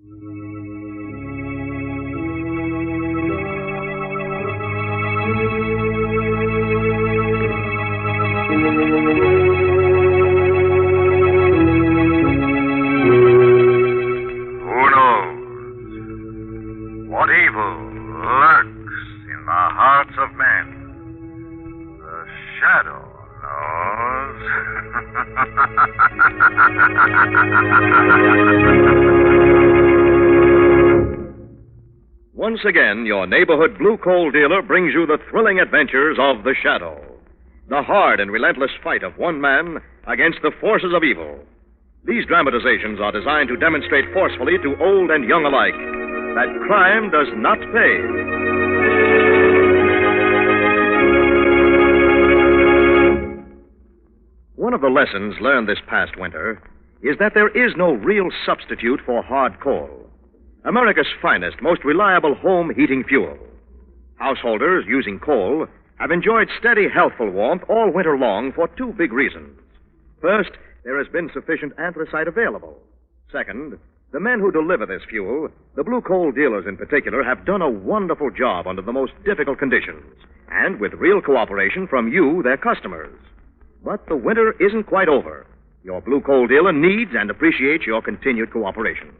Who knows what evil lurks in the hearts of men? The shadow knows. Once again, your neighborhood blue coal dealer brings you the thrilling adventures of the Shadow. The hard and relentless fight of one man against the forces of evil. These dramatizations are designed to demonstrate forcefully to old and young alike that crime does not pay. One of the lessons learned this past winter is that there is no real substitute for hard coal, America's finest, most reliable home heating fuel. Householders using coal have enjoyed steady, healthful warmth all winter long for two big reasons. First, there has been sufficient anthracite available. Second, the men who deliver this fuel, the blue coal dealers in particular, have done a wonderful job under the most difficult conditions, and with real cooperation from you, their customers. But the winter isn't quite over. Your blue coal dealer needs and appreciates your continued cooperation.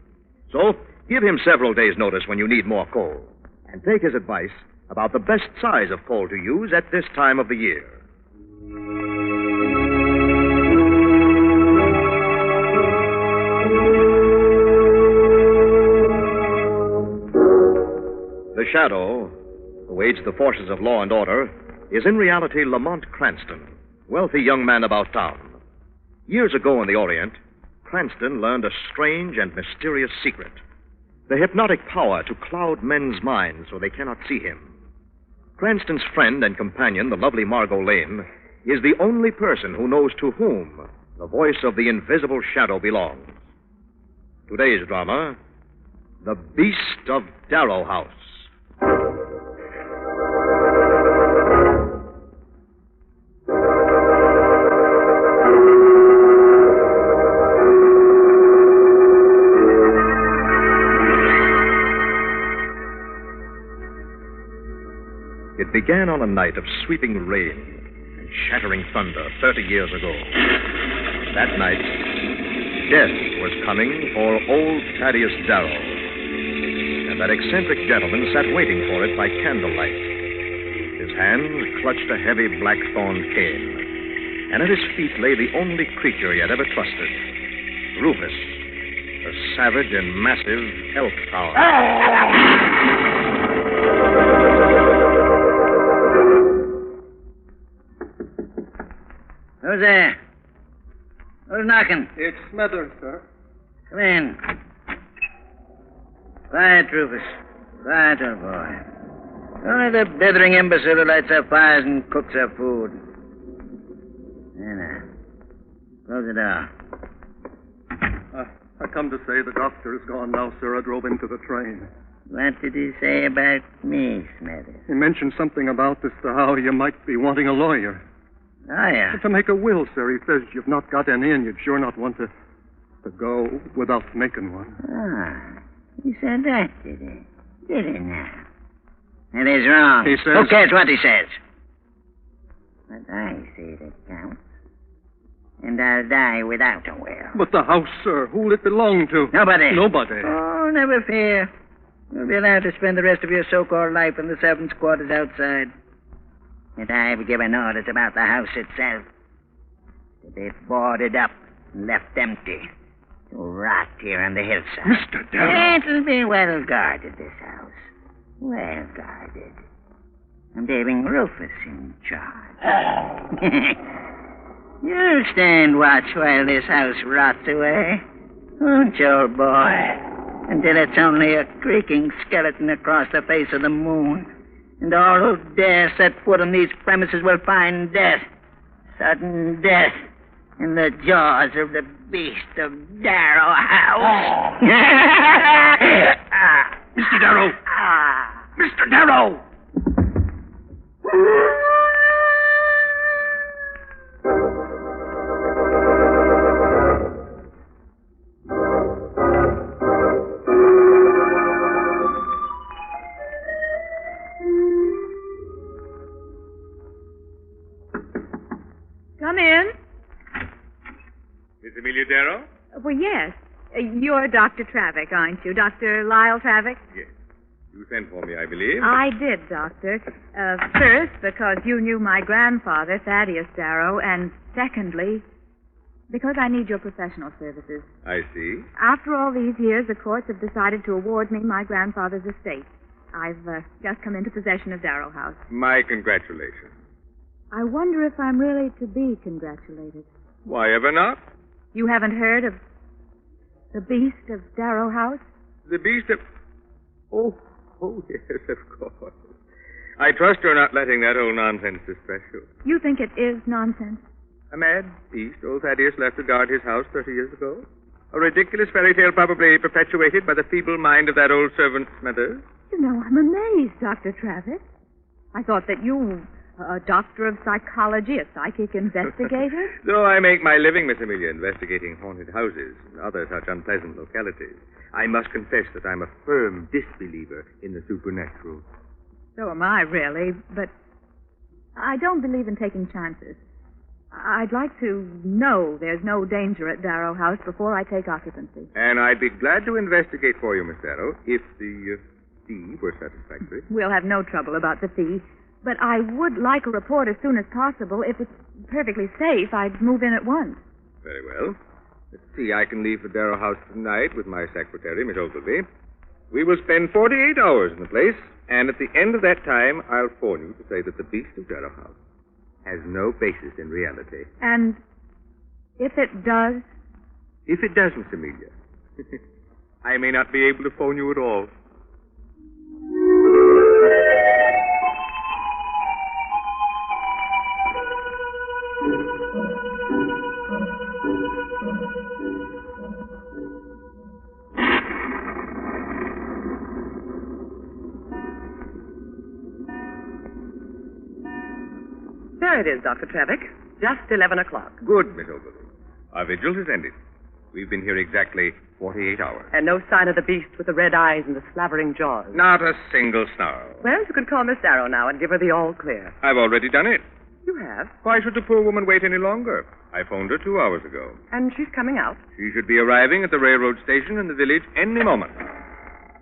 So, give him several days' notice when you need more coal, and take his advice about the best size of coal to use at this time of the year. The Shadow, who aids the forces of law and order, is in reality Lamont Cranston, wealthy young man about town. Years ago in the Orient, Cranston learned a strange and mysterious secret: the hypnotic power to cloud men's minds so they cannot see him. Cranston's friend and companion, the lovely Margo Lane, is the only person who knows to whom the voice of the invisible shadow belongs. Today's drama, The Beast of Darrow House. It began on a night of sweeping rain and shattering thunder 30 years ago. That night, death was coming for old Thaddeus Darrow, and that eccentric gentleman sat waiting for it by candlelight. His hand clutched a heavy black-thorned cane, and at his feet lay the only creature he had ever trusted, Rufus, the savage and massive elkhound. Who's there? Who's knocking? It's Smithers, sir. Come in. Quiet, Rufus. Quiet, old boy. Only the blithering imbecile who lights our fires and cooks our food. There now. Close the door. I come to say the doctor is gone now, sir. I drove into the train. What did he say about me, Smithers? He mentioned something about as to how you might be wanting a lawyer. Oh, yeah. To make a will, sir. He says you've not got any and you'd sure not want to go without making one. Ah, he said that, did he? Did he now? That is wrong. He says... Who cares what he says? But I say that counts. And I'll die without a will. But the house, sir, who'll it belong to? Nobody. Nobody. Oh, never fear. You'll be allowed to spend the rest of your so-called life in the servants' quarters outside. And I've given orders about the house itself to be boarded up and left empty to rot here on the hillside. Mr. Darrow. It'll be well guarded, this house. Well guarded. I'm leaving Rufus in charge. You'll stand watch while this house rots away, won't you, old boy? Until it's only a creaking skeleton across the face of the moon. And all who dare set foot on these premises will find death. Sudden death. In the jaws of the beast of Darrow House. Mr. Darrow! Mr. Darrow! Well, yes. You're Dr. Travick, aren't you? Dr. Lyle Travick? Yes. You sent for me, I believe. I did, Doctor. First, because you knew my grandfather, Thaddeus Darrow, and secondly, because I need your professional services. I see. After all these years, the courts have decided to award me my grandfather's estate. I've just come into possession of Darrow House. My congratulations. I wonder if I'm really to be congratulated. Why ever not? You haven't heard of the beast of Darrow House? The beast of... Oh, yes, of course. I trust you're not letting that old nonsense distress you. You think it is nonsense? A mad beast old Thaddeus left to guard his house 30 years ago? A ridiculous fairy tale probably perpetuated by the feeble mind of that old servant Smithers? You know, I'm amazed, Dr. Travis. I thought that you, a doctor of psychology, a psychic investigator. Though I make my living, Miss Amelia, investigating haunted houses and other such unpleasant localities, I must confess that I'm a firm disbeliever in the supernatural. So am I, really, but I don't believe in taking chances. I'd like to know there's no danger at Darrow House before I take occupancy. And I'd be glad to investigate for you, Miss Darrow, if the fee were satisfactory. We'll have no trouble about the fee, but I would like a report as soon as possible. If it's perfectly safe, I'd move in at once. Very well. Let's see, I can leave for Darrow House tonight with my secretary, Miss Ogilvy. We will spend 48 hours in the place, and at the end of that time, I'll phone you to say that the beast of Darrow House has no basis in reality. And if it does? If it does, Miss Amelia, I may not be able to phone you at all. There it is, Dr. Travick. Just 11 o'clock. Good, Miss Ogilvy. Our vigil has ended. We've been here exactly 48 hours. And no sign of the beast with the red eyes and the slavering jaws. Not a single snarl. Well, you could call Miss Darrow now and give her the all clear. I've already done it. You have? Why should the poor woman wait any longer? I phoned her 2 hours ago. And she's coming out? She should be arriving at the railroad station in the village any moment.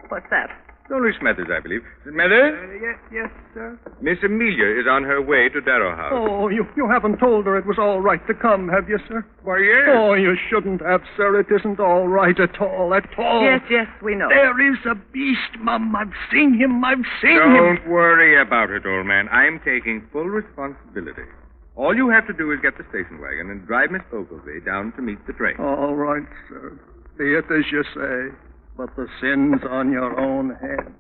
What's that? Only Smithers, I believe. Smithers? Yes, sir. Miss Amelia is on her way to Darrow House. Oh, you haven't told her it was all right to come, have you, sir? Why, yes. Oh, you shouldn't have, sir. It isn't all right at all, at all. Yes, we know. There is a beast, Mum. I've seen him. Him. Don't worry about it, old man. I'm taking full responsibility. All you have to do is get the station wagon and drive Miss Ogilvy down to meet the train. All right, sir. Be it as you say. But the sin's on your own head.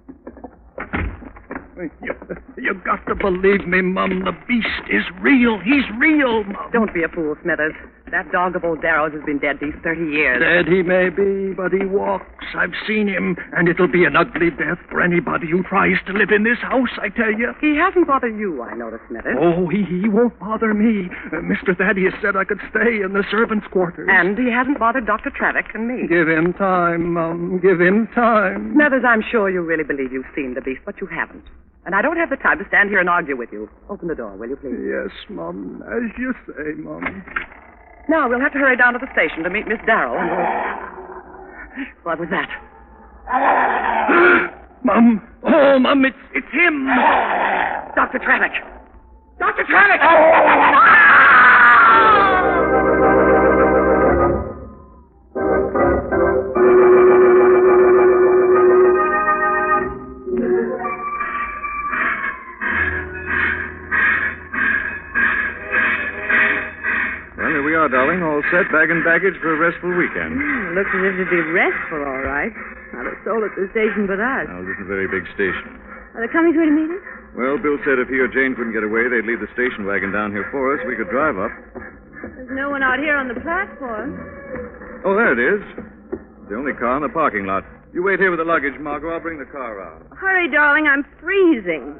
You got to believe me, Mum. The beast is real. He's real, Mum. Don't be a fool, Smithers. That dog of old Darrow's has been dead these 30 years. Dead he may be, but he walks. I've seen him, and it'll be an ugly death for anybody who tries to live in this house, I tell you. He hasn't bothered you, I notice, Smithers. Oh, he won't bother me. Mr. Thaddeus said I could stay in the servants' quarters. And he hasn't bothered Dr. Travick and me. Give him time, Mum. Give him time. Smithers, I'm sure you really believe you've seen the beast, but you haven't. And I don't have the time to stand here and argue with you. Open the door, will you, please? Yes, Mum. As you say, Mum. Now, we'll have to hurry down to the station to meet Miss Darrow. What was that? Mum. Oh, Mum, it's him. Dr. Travick. Dr. Travick! Here we are, darling, all set, bag and baggage for a restful weekend. Looks as if it'd be restful, all right. Not a soul at the station but us. Now, this is a very big station. Are they coming through to meet us? Well, Bill said if he or Jane couldn't get away, they'd leave the station wagon down here for us. We could drive up. There's no one out here on the platform. Oh, there it is. The only car in the parking lot. You wait here with the luggage, Margo. I'll bring the car around. Hurry, darling. I'm freezing.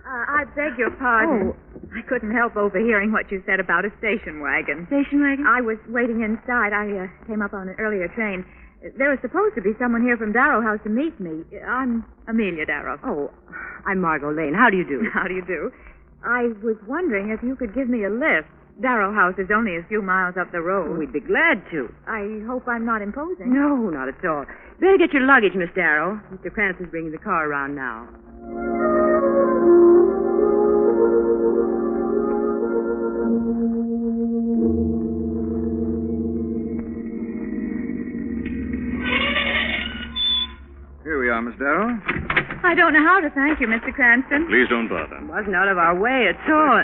I beg your pardon. I couldn't help overhearing what you said about a station wagon. Station wagon? I was waiting inside. I came up on an earlier train. There was supposed to be someone here from Darrow House to meet me. I'm Amelia Darrow. Oh, I'm Margo Lane. How do you do? How do you do? I was wondering if you could give me a lift. Darrow House is only a few miles up the road. We'd be glad to. I hope I'm not imposing. No, not at all. Better get your luggage, Miss Darrow. Mr. Cranston's bringing the car around now. Here we are, Miss Darrow. I don't know how to thank you, Mr. Cranston. Please don't bother. Wasn't out of our way at all.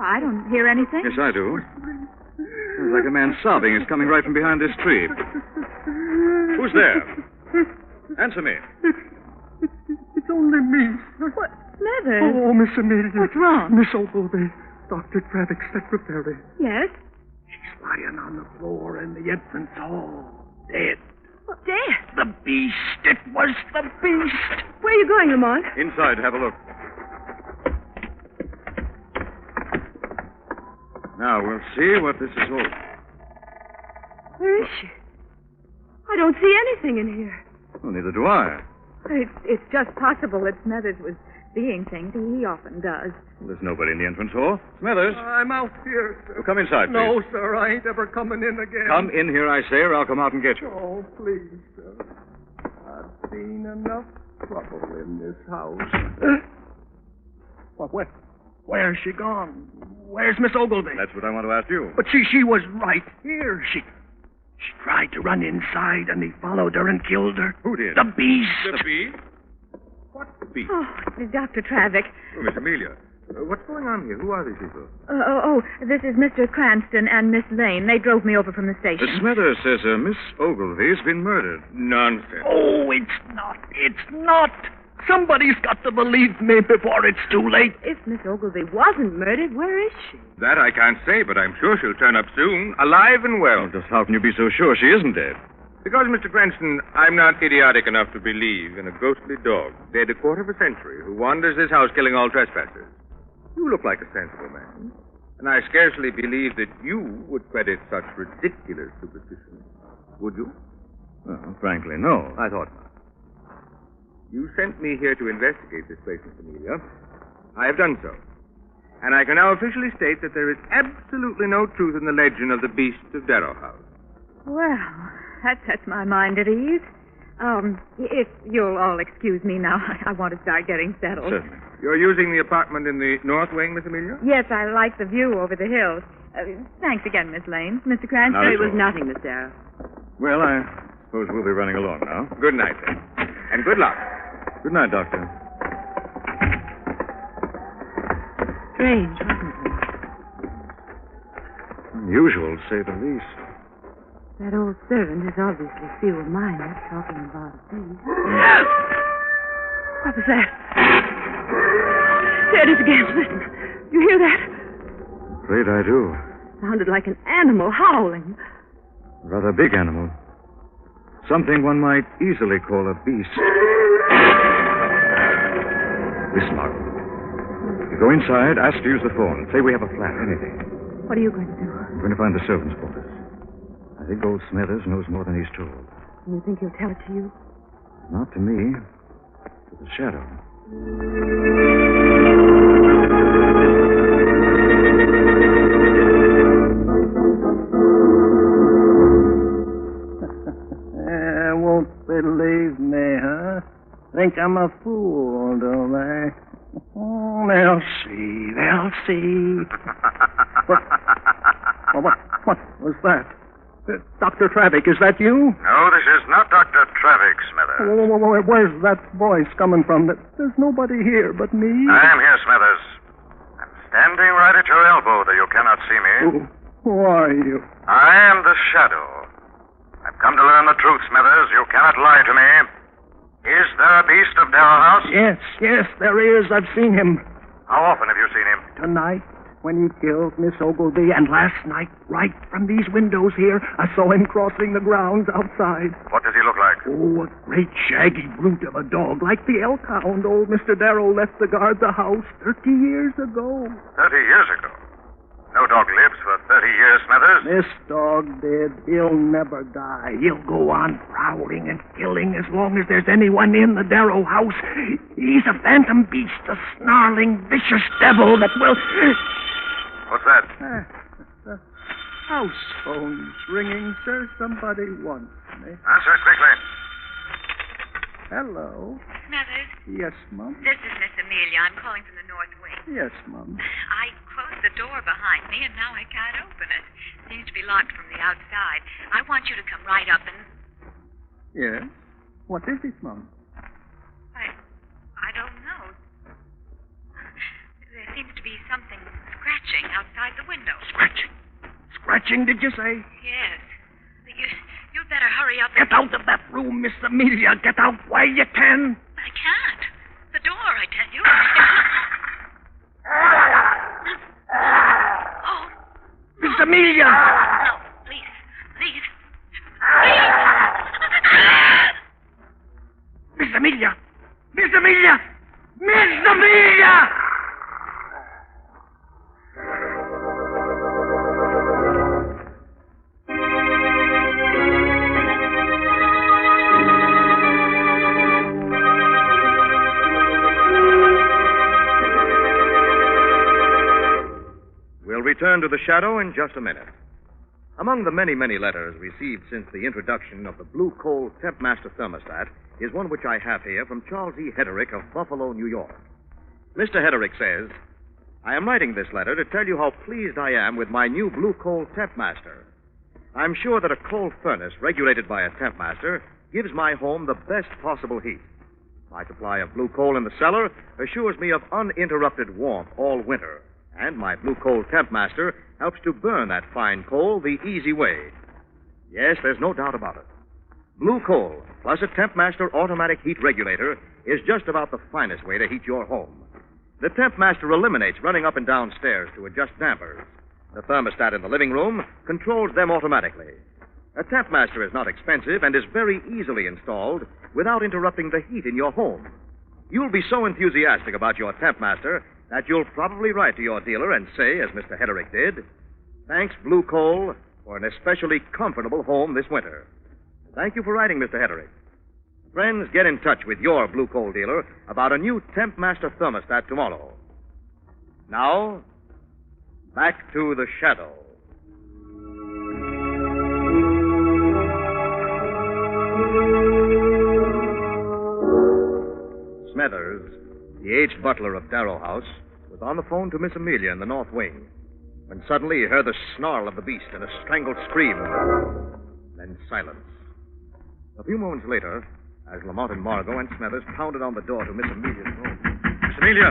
I don't hear anything. Yes, I do. Sounds like a man sobbing is coming right from behind this tree. Who's there? Answer me. It's only me. What? Smithers? Oh, Miss Amelia. What's wrong? Miss Ogilvy, Dr. Travick's secretary. Yes? She's lying on the floor in the entrance hall, dead. What, dead? The beast. It was the beast. Where are you going, Lamont? Inside, have a look. Now, we'll see what this is all about. Where is she? I don't see anything in here. Well, neither do I. It's just possible that Smithers was seeing things. He often does. There's nobody in the entrance hall. Smithers, I'm out here, sir. come inside, please. No, sir, I ain't ever coming in again. Come in here, I say, or I'll come out and get you. Oh, please, sir. I've seen enough trouble in this house. Where's she gone? Where's Miss Ogilvy? That's what I want to ask you. But she was right here. She tried to run inside, and he followed her and killed her. Who did? The beast. The beast? What beast? Oh, Dr. Travick. Oh, Miss Amelia. What's going on here? Who are these people? This is Mr. Cranston and Miss Lane. They drove me over from the station. Smithers says Miss Ogilvy's been murdered. Nonsense. Oh, it's not. It's not. Somebody's got to believe me before it's too late. If Miss Ogilvy wasn't murdered, where is she? That I can't say, but I'm sure she'll turn up soon, alive and well. Well, just how can you be so sure she isn't dead? Because, Mr. Cranston, I'm not idiotic enough to believe in a ghostly dog, dead a quarter of a century, who wanders this house killing all trespassers. You look like a sensible man, and I scarcely believe that you would credit such ridiculous superstition. Would you? Well, frankly, no. I thought not. You sent me here to investigate this place, Miss Amelia. I have done so. And I can now officially state that there is absolutely no truth in the legend of the beast of Darrow House. Well, that sets my mind at ease. If you'll all excuse me now, I want to start getting settled. Certainly. You're using the apartment in the north wing, Miss Amelia? Yes, I like the view over the hills. Thanks again, Miss Lane. Mr. Cranston? Not at It was all. nothing, Miss Darrow. Well, I suppose we'll be running along now. Good night, then. And good luck. Good night, Doctor. Strange, wasn't it? Unusual, to say the least. That old servant is obviously feeble-minded, talking about a beast. Yes! What was that? There it is again. Listen. You hear that? Afraid I do. Sounded like an animal howling. A rather big animal. Something one might easily call a beast. Listen, Margo. You go inside, ask to use the phone. Say we have a flat, anything. What are you going to do? I'm going to find the servants' quarters. I think old Smithers knows more than he's told. You think he'll tell it to you? Not to me. To the shadow. Won't believe me, huh? Think I'm a fool, don't they? Oh, they'll see. They'll see. What was that? Dr. Travick, is that you? No, this is not Dr. Travick, Smithers. Where's that voice coming from? There's nobody here but me. I am here, Smithers. I'm standing right at your elbow, though you cannot see me. Who are you? I am the Shadow. I've come to learn the truth, Smithers. You cannot lie to me. Is there a beast of Darrow House? Yes, there is. I've seen him. How often have you seen him? Tonight, when he killed Miss Ogilvy, and last night, right from these windows here, I saw him crossing the grounds outside. What does he look like? Oh, a great shaggy brute of a dog, like the elkhound old Mr. Darrow left to guard the house 30 years ago. 30 years ago. No dog lives for 30 years, Smithers. This dog did. He'll never die. He'll go on prowling and killing as long as there's anyone in the Darrow house. He's a phantom beast, a snarling, vicious devil that will... What's that? The house phone's ringing, sir. Somebody wants me. Answer it quickly. Hello. Smothers, Yes, Mum. this is Miss Amelia. I'm calling from the North Wing. Yes, Mum. I closed the door behind me, and now I can't open it. Seems to be locked from the outside. I want you to come right up and... Yes? What is it, Mum? I don't know. There seems to be something scratching outside the window. Scratching? Scratching, did you say? Yes. You'd better hurry up. Get out of that room, Miss Amelia. Get out while you can. I can't. The door, I tell you. Oh. Miss Amelia! No, please. Please. Miss Amelia! Miss Amelia! Miss Amelia! We'll return to the shadow in just a minute. Among the many, many letters received since the introduction of the Blue Coal Tempmaster thermostat is one which I have here from Charles E. Hederick of Buffalo, New York. Mr. Hederick says, I am writing this letter to tell you how pleased I am with my new Blue Coal Tempmaster. I'm sure that a coal furnace regulated by a Tempmaster gives my home the best possible heat. My supply of blue coal in the cellar assures me of uninterrupted warmth all winter. And my Blue Coal Tempmaster helps to burn that fine coal the easy way. Yes, there's no doubt about it. Blue coal plus a Tempmaster automatic heat regulator is just about the finest way to heat your home. The Tempmaster eliminates running up and down stairs to adjust dampers. The thermostat in the living room controls them automatically. A Tempmaster is not expensive and is very easily installed without interrupting the heat in your home. You'll be so enthusiastic about your Tempmaster that you'll probably write to your dealer and say, as Mr. Hederick did, thanks, Blue Coal, for an especially comfortable home this winter. Thank you for writing, Mr. Hederick. Friends, get in touch with your Blue Coal dealer about a new Tempmaster thermostat tomorrow. Now, back to the shadow. Smithers, the aged butler of Darrow House, was on the phone to Miss Amelia in the North Wing when suddenly he heard the snarl of the beast and a strangled scream. Then silence. A few moments later, as Lamont and Margo and Smithers pounded on the door to Miss Amelia's room. Miss Amelia!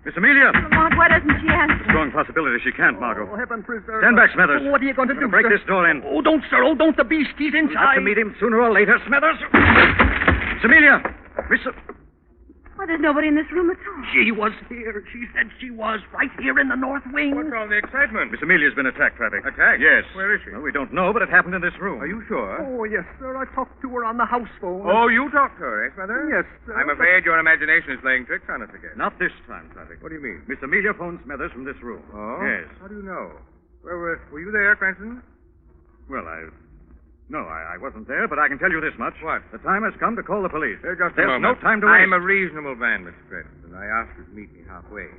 Miss Amelia! Lamont, why doesn't she answer? Strong possibility she can't, Margo. Oh, heaven preserve Stand us. back, Smithers. What are you going to do, Break sir? this door in. Oh, don't, sir. Oh, don't. The beast. He's You'll have inside. to meet him sooner or later, Smithers. Miss Amelia! Miss... Why, there's nobody in this room at all. She was here. She said she was right here in the North Wing. What's all the excitement? Miss Amelia's been attacked, Travis. Attacked? Yes. Where is she? Well, we don't know, but it happened in this room. Are you sure? Oh, yes, sir. I talked to her on the house phone. Oh, you talked to her, eh, Smithers? Yes, sir. I'm afraid your imagination is playing tricks on us again. Not this time, Travis. What do you mean? Miss Amelia phoned Smithers from this room. Oh? Yes. How do you know? Where were you there, Cranston? Well, No, I wasn't there, but I can tell you this much. What? The time has come to call the police. There's a There's moment. no time to waste. I'm a reasonable man, Mr. Cranston. I asked you to meet me halfway.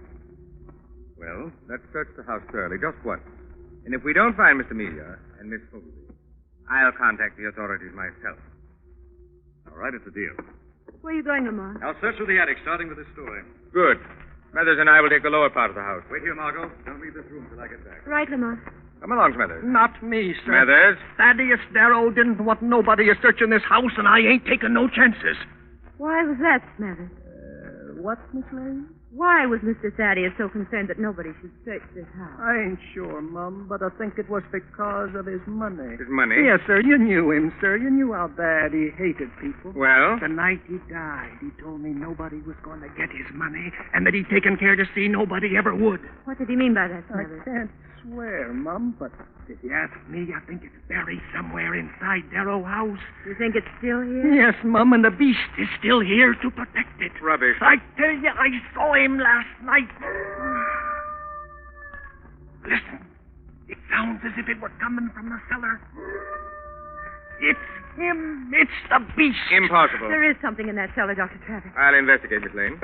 Well, let's search the house thoroughly, just once. And if we don't find Miss Amelia and Miss Fogarty, I'll contact the authorities myself. All right, it's a deal. Where are you going, Lamont? I'll search through the attic, starting with this story. Good. Smithers and I will take the lower part of the house. Wait here, Margo. Don't leave this room till I get back. Right, Lamont. Come along, Smithers. Not me, sir. Smithers? Thaddeus Darrow didn't want nobody searching this house, and I ain't taking no chances. Why was that, Smithers? What, Miss Lane? Why was Mr. Thaddeus so concerned that nobody should search this house? I ain't sure, Mum, but I think it was because of his money. His money? Yes, sir. You knew him, sir. You knew how bad he hated people. Well? The night he died, he told me nobody was going to get his money and that he'd taken care to see nobody ever would. What did he mean by that, I Smithers? can't swear, Mum, but if you ask me, I think it's buried somewhere inside Darrow House. You think it's still here? Yes, Mum, and the beast is still here to protect it. Rubbish. I tell you, I saw him last night. Listen. It sounds as if it were coming from the cellar. It's him. It's the beast. Impossible. There is something in that cellar, Dr. Travis. I'll investigate, Miss Lane.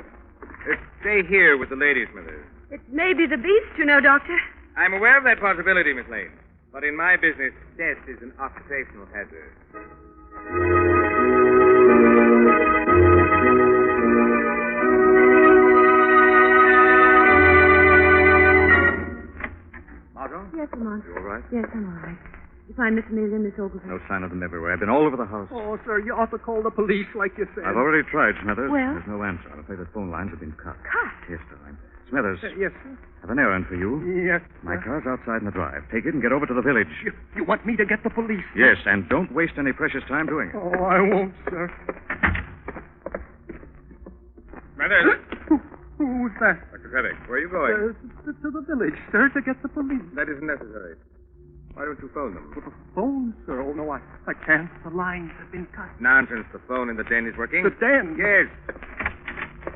Stay here with the ladies, Smithers. It may be the beast, you know, Doctor. I'm aware of that possibility, Miss Lane. But in my business, death is an occupational hazard. Margo? Yes, Lamont. You all right? Yes, I'm all right. You find Miss Amelia and Miss Ogilvy? No sign of them everywhere. I've been all over the house. Oh, sir, you ought to call the police like you said. I've already tried, Smithers. Well? There's no answer. I'm afraid the phone lines have been cut. Cut? Yes, darling. Smithers, Yes, sir. have an errand for you. Yes, My sir. car's outside in the drive. Take it and get over to the village. You want me to get the police? Yes, and don't waste any precious time doing it. Oh, I won't, sir. Smithers. Who's that? Dr. Trevik, where are you going? To the village, sir, to get the police. That isn't necessary. Why don't you phone them? The phone, sir? Oh, no, I can't. The lines have been cut. Nonsense. The phone in the den is working. The den? Yes.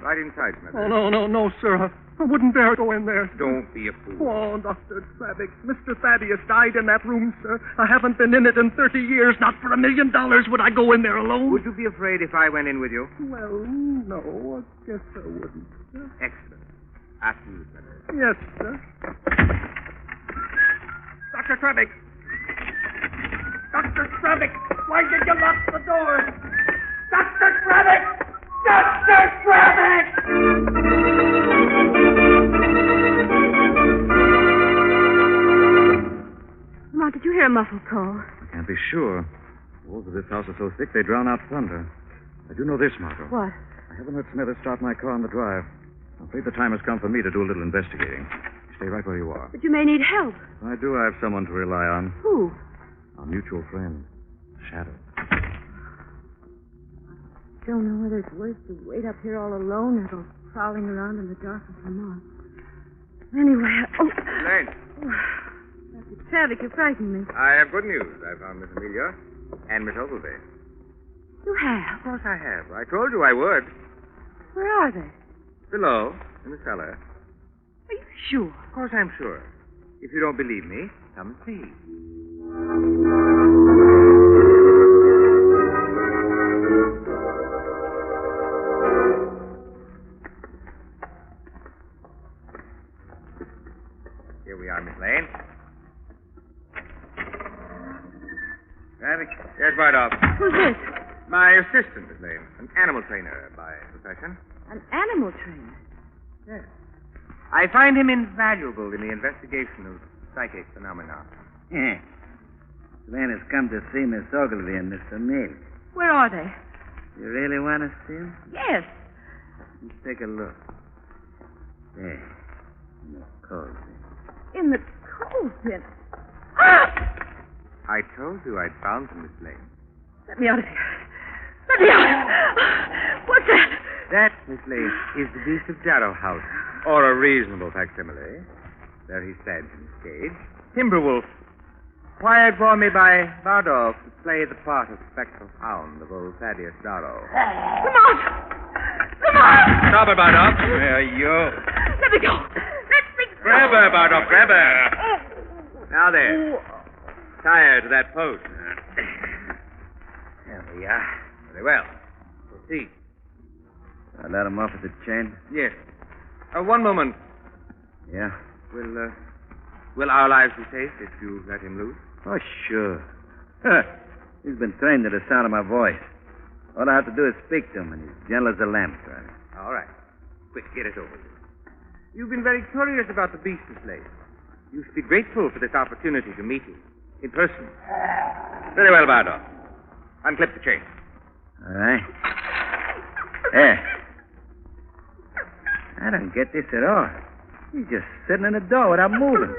Right inside, Smithers. Oh, no, sir. I wouldn't dare go in there. Don't be a fool. Oh, Dr. Travis, Mr. Thaddeus died in that room, sir. I haven't been in it in 30 years. Not for $1 million would I go in there alone. Would you be afraid if I went in with you? Well, no, I guess I wouldn't, sir. Excellent. After you, Smithers. Yes, sir. Dr. Travis! Dr. Travis! Why did you lock the door? Dr. Travis! Dr. Travis! Lamont, did you hear a muffled call? I can't be sure. The walls of this house are so thick they drown out thunder. I do know this, Margo. What? I haven't heard Smithers start my car on the drive. I'm afraid the time has come for me to do a little investigating. Stay right where you are. But you may need help. I do. I have someone to rely on. Who? Our mutual friend, Shadow. Don't know whether it's worth to wait up here all alone or go prowling around in the dark with Lamont. Anyway, Lane, Dr. Travis, you frightened me. I have good news. I found Miss Amelia and Miss Ogilvy. You have? Of course I have. I told you I would. Where are they? Below, in the cellar. Are you sure? Of course I'm sure. If you don't believe me, come and see. Here we are, Miss Lane. Traffic? Yes, right off. Who's this? My assistant, Miss Lane. An animal trainer by profession. An animal trainer. Yes. I find him invaluable in the investigation of psychic phenomena. Yeah. The man has come to see Miss Ogilvy and Mr. Mill. Where are they? You really want to see him? Yes. Let's take a look. There. In the cold bin. In the coal bin. Ah! I told you I'd found him, Miss Lane. Let me out of here. Let me out. What's that? That, Miss Lane, is the beast of Darrow House, or a reasonable facsimile. There he stands in his cage. Timberwolf, hired for me by Bardolph to play the part of spectral hound of old Thaddeus Darrow. Lamont! Lamont! Stop it, Bardolph. There you. Let me go. Let me go. Grab her, Bardolph, grab her. Now there. Tie her to that post. There we are. Very well. Proceed. I let him off with the chain? Yes. One moment. Yeah. Will our lives be safe if you let him loose? Oh, sure. Huh. He's been trained to the sound of my voice. All I have to do is speak to him, and he's gentle as a lamb, sir. All right. Quick, get it over with. You've been very curious about the beast, Miss Lane. You should be grateful for this opportunity to meet him in person. Very well, Bardolph. Unclip the chain. All right. There. I don't get this at all. He's just sitting in the door without moving.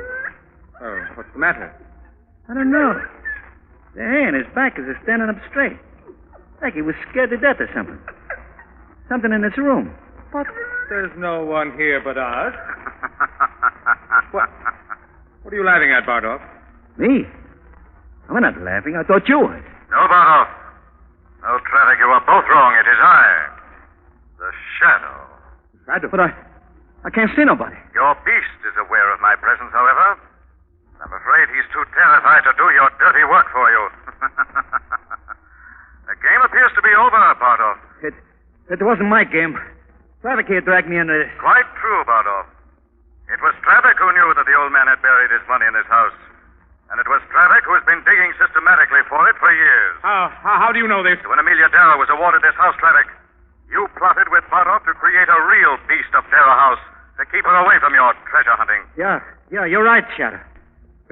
Oh, what's the matter? I don't know. The hair on his back is standing up straight. Like he was scared to death or something. Something in this room. But there's no one here but us. What are you laughing at, Bardolph? Me? I'm not laughing. I thought you was. No, Bardolph. No, Traffic, you are both wrong. It is I. The Shadow. But I can't see nobody. Your beast is aware of my presence, however. The I'm afraid he's too terrified to do your dirty work for you. The game appears to be over, Bardolph. It wasn't my game. Traffic here dragged me into this. Quite true, Bardolph. It was Traffic who knew that the old man had buried his money in his house. And it was Traffic who has been digging systematically for it for years. How do you know this? When Amelia Darrow was awarded this house, Traffic, you plotted with Bardolph to create a real beast of Darrow House to keep her away from your treasure hunting. Yeah, you're right, Shadow.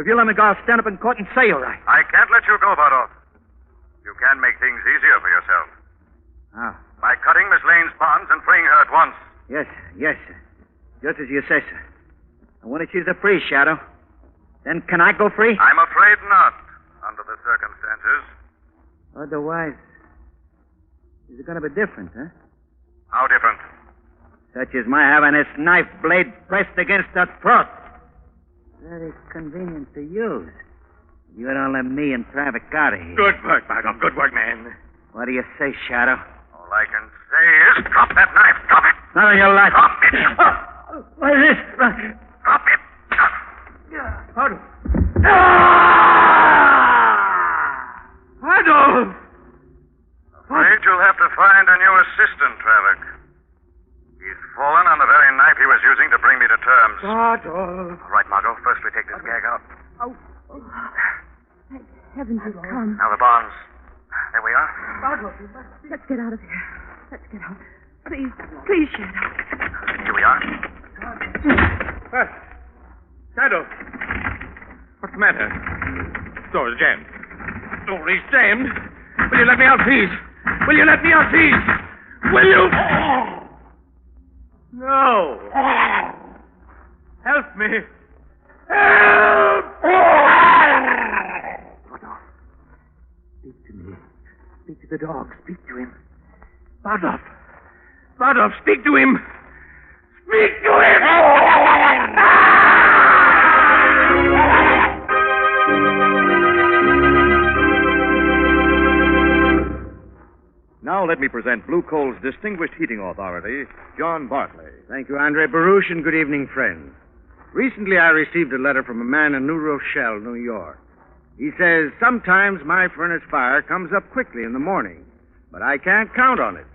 If you let me go, I'll stand up in court and say you're right. I can't let you go, Bardolph. You can make things easier for yourself. How? By cutting Miss Lane's bonds and freeing her at once. Yes, sir. Just as you say, sir. And when she's free, Shadow, then can I go free? I'm afraid not, under the circumstances. Otherwise, is it going to be different, huh? How different? Such as my having this knife blade pressed against her throat. Very convenient to use. You don't let me and Traffic out of here. Good work, Bardolph. Good work, man. What do you say, Shadow? All I can say is drop that knife. Drop it. None of your life. Drop it. What is this? Drop it. Shadow. Afraid you'll have to find a new assistant, Traffic. He's fallen on the very knife he was using to bring me to terms. Shadow. All right, Margo. First we take this gag out. Thank heavens you've come. Now the bonds. There we are. Let's get out of here. Let's get out. Please, Shadow. Here we are. Shadow. What's the matter? Door is jammed. Door is jammed. Will you let me out, please? Will you let me out, please? Will you? No. Help me. Help! Speak to me. Speak to the dog. Speak to him. Bardolph, speak to him. Speak to him! Now let me present Blue Coal's distinguished heating authority, John Bartley. Thank you, Andre Baruch, and good evening, friends. Recently, I received a letter from a man in New Rochelle, New York. He says, sometimes my furnace fire comes up quickly in the morning, but I can't count on it.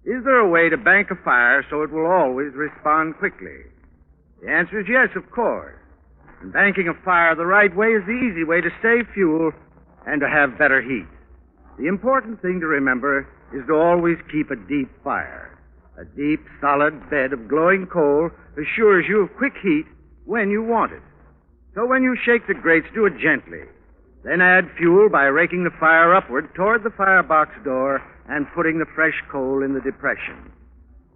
Is there a way to bank a fire so it will always respond quickly? The answer is yes, of course. And banking a fire the right way is the easy way to save fuel and to have better heat. The important thing to remember is to always keep a deep fire. A deep, solid bed of glowing coal assures you of quick heat when you want it. So when you shake the grates, do it gently. Then add fuel by raking the fire upward toward the firebox door and putting the fresh coal in the depression.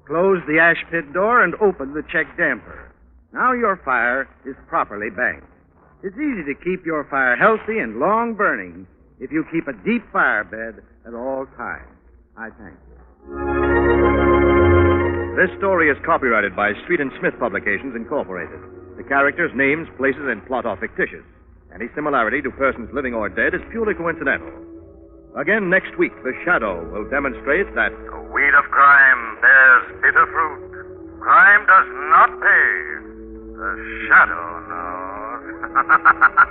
Close the ash pit door and open the check damper. Now your fire is properly banked. It's easy to keep your fire healthy and long burning if you keep a deep fire bed at all times. I thank you. This story is copyrighted by Street and Smith Publications, Incorporated. The characters, names, places, and plot are fictitious. Any similarity to persons living or dead is purely coincidental. Again, next week, The Shadow will demonstrate that The weed of crime bears bitter fruit. Crime does not pay. The shadow knows.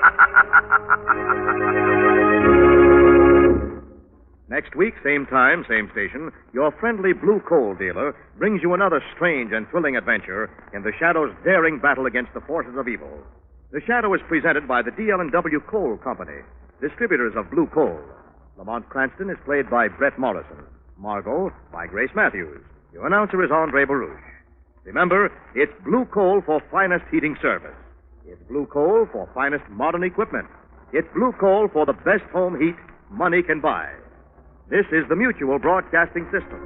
next week, same time, same station, your friendly Blue Coal dealer brings you another strange and thrilling adventure in The Shadow's daring battle against the forces of evil. The Shadow is presented by the D.L.&W. Coal Company, distributors of Blue Coal. Lamont Cranston is played by Brett Morrison. Margo by Grace Matthews. Your announcer is Andre Baruch. Remember, it's Blue Coal for finest heating service. It's Blue Coal for finest modern equipment. It's Blue Coal for the best home heat money can buy. This is the Mutual Broadcasting System.